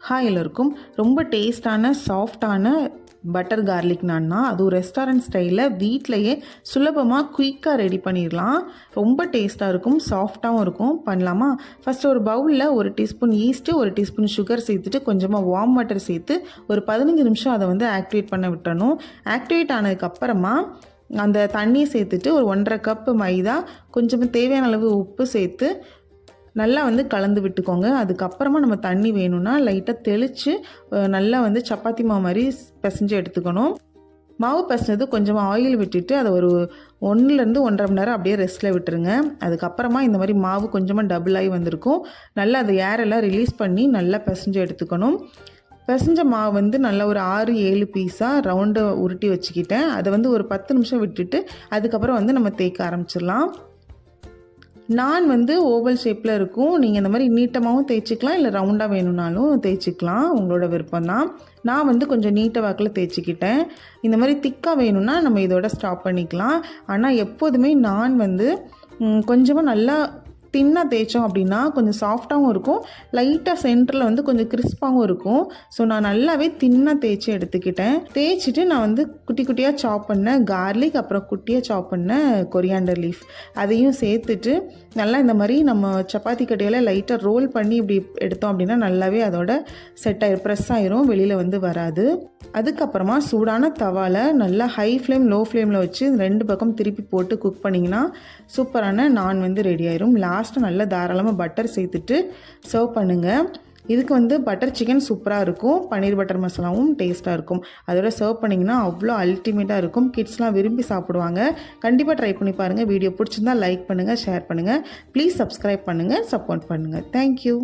Hi எல்லோருக்கும். ரொம்ப டேஸ்டான சாஃப்டான பட்டர் கார்லிக் நான்னா அதுவும் ரெஸ்டாரண்ட் ஸ்டைலில் வீட்டிலையே சுலபமாக குயிக்காக ரெடி பண்ணிடலாம். ரொம்ப டேஸ்ட்டாக இருக்கும், சாஃப்டாகவும் இருக்கும். பண்ணலாமா? ஃபஸ்ட்டு ஒரு பவுலில் 1 டீஸ்பூன் ஈஸ்ட்டு 1 டீஸ்பூன் சுகர் சேர்த்துட்டு கொஞ்சமாக வார்ம் வாட்டர் சேர்த்து ஒரு 15 நிமிஷம் அதை ஆக்டிவேட் பண்ண விட்டணும். ஆக்டிவேட் ஆனதுக்கப்புறமா அந்த தண்ணியை சேர்த்துட்டு ஒரு 1.5 கப்பு மைதா, கொஞ்சமாக தேவையான அளவு உப்பு சேர்த்து நல்லா கலந்து விட்டுக்கோங்க. அதுக்கப்புறமா நம்ம தண்ணி வேணும்னா லைட்டாக தெளித்து நல்லா சப்பாத்தி மாவு மாதிரி பிசைஞ்சு எடுத்துக்கணும். மாவு பிசைஞ்சது கொஞ்சமாக ஆயில் விட்டுட்டு அதை ஒரு 1லேருந்து 1.5 மணி நேரம் அப்படியே ரெஸ்ட்டில் விட்டுருங்க. அதுக்கப்புறமா இந்த மாதிரி மாவு கொஞ்சமாக டபுள் ஆகி வந்திருக்கும். நல்லா அந்த ஏரெல்லாம் ரிலீஸ் பண்ணி நல்லா பிசைஞ்சு எடுத்துக்கணும். பிசைஞ்ச மாவு நல்லா ஒரு 6-7 பீஸாக ரவுண்டை உருட்டி வச்சுக்கிட்டேன். அதை ஒரு 10 நிமிஷம் விட்டுட்டு அதுக்கப்புறம் நம்ம தேய்க்க ஆரம்பிச்சிடலாம். நான் ஓவல் ஷேப்பில் இருக்கும். நீங்கள் இந்த மாதிரி நீட்டமாகவும் தேய்ச்சிக்கலாம், இல்லை ரவுண்டாக வேணும்னாலும் தேய்ச்சிக்கலாம், உங்களோட விருப்பம் தான். நான் கொஞ்சம் நீட்ட வாக்கில் தேய்ச்சிக்கிட்டேன். இந்த மாதிரி திக்காக வேணும்னா நம்ம இதோட ஸ்டாப் பண்ணிக்கலாம். ஆனால் எப்போதுமே நான் கொஞ்சமாக நல்லா தின்னாக தேய்ச்சோம் அப்படின்னா கொஞ்சம் சாஃப்டாகவும் இருக்கும், லைட்டாக சென்டரில் கொஞ்சம் கிறிஸ்பாகவும் இருக்கும். ஸோ நான் நல்லாவே தின்னாக தேய்ச்சி எடுத்துக்கிட்டேன். தேய்ச்சிட்டு நான் குட்டி குட்டியாக சாப் பண்ண கார்லிக், அப்புறம் குட்டியாக சாப் பண்ண கொரியாண்டர் லீஃப் அதையும் சேர்த்துட்டு நல்லா இந்த மாதிரி நம்ம சப்பாத்தி கட்டையில் லைட்டாக ரோல் பண்ணி இப்படி எடுத்தோம் அப்படின்னா நல்லாவே அதோட செட் ஆயிரும், ப்ரெஸ் ஆயிரும், வெளியில் வராது. அதுக்கப்புறமா சூடான தவாவில் நல்லா ஹை ஃப்ளேம் லோ ஃப்ளேமில் வச்சு 2 பக்கம் திருப்பி போட்டு குக் பண்ணிங்கன்னா சூப்பரான நான் ரெடி ஆயிரும். லாஸ்ட்டு நல்லா தாராளமாக பட்டர் சேர்த்துட்டு சர்வ் பண்ணுங்கள். இதுக்கு பட்டர் சிக்கன் சூப்பராக இருக்கும், பன்னீர் பட்டர் மசாலாவும் டேஸ்ட்டாக இருக்கும். அதோட சர்வ் பண்ணிங்கன்னா அவ்வளோ அல்டிமேட்டாக இருக்கும். கிட்ஸ்லாம் விரும்பி சாப்பிடுவாங்க. கண்டிப்பாக ட்ரை பண்ணி பாருங்கள். வீடியோ பிடிச்சிருந்தா லைக் பண்ணுங்கள், ஷேர் பண்ணுங்கள். ப்ளீஸ் சப்ஸ்கிரைப் பண்ணுங்கள், சப்போர்ட் பண்ணுங்கள். தேங்க்யூ.